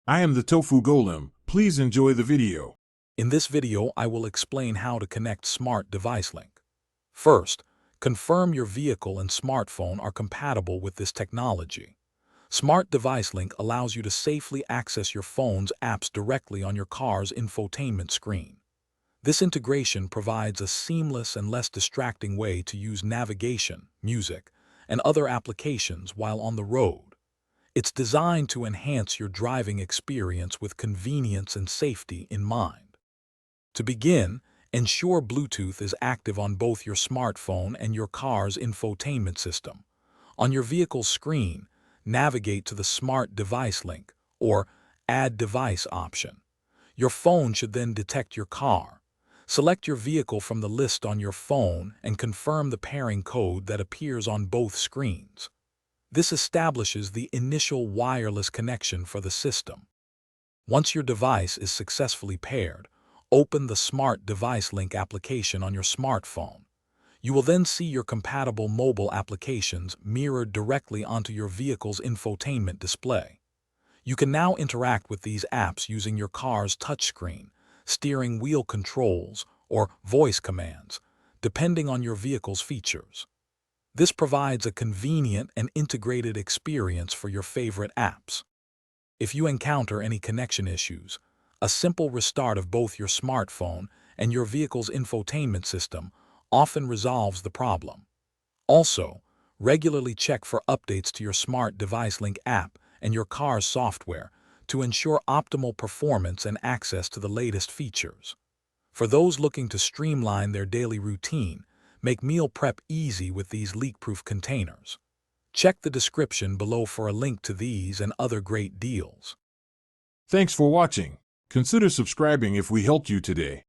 I am the Tofu Golem. Please enjoy the video. In this video, I will explain how to connect Smart Device Link. First, confirm your vehicle and smartphone are compatible with this technology. Smart Device Link allows you to safely access your phone's apps directly on your car's infotainment screen. This integration provides a seamless and less distracting way to use navigation, music, and other applications while on the road. It's designed to enhance your driving experience with convenience and safety in mind. To begin, ensure Bluetooth is active on both your smartphone and your car's infotainment system. On your vehicle's screen, navigate to the Smart Device Link, or Add Device option. Your phone should then detect your car. Select your vehicle from the list on your phone and confirm the pairing code that appears on both screens. This establishes the initial wireless connection for the system. Once your device is successfully paired, open the Smart Device Link application on your smartphone. You will then see your compatible mobile applications mirrored directly onto your vehicle's infotainment display. You can now interact with these apps using your car's touchscreen, steering wheel controls, or voice commands, depending on your vehicle's features. This provides a convenient and integrated experience for your favorite apps. If you encounter any connection issues, a simple restart of both your smartphone and your vehicle's infotainment system often resolves the problem. Also, regularly check for updates to your Smart Device Link app and your car's software to ensure optimal performance and access to the latest features. For those looking to streamline their daily routine, make meal prep easy with these leak-proof containers. Check the description below for a link to these and other great deals. Thanks for watching. Consider subscribing if we helped you today.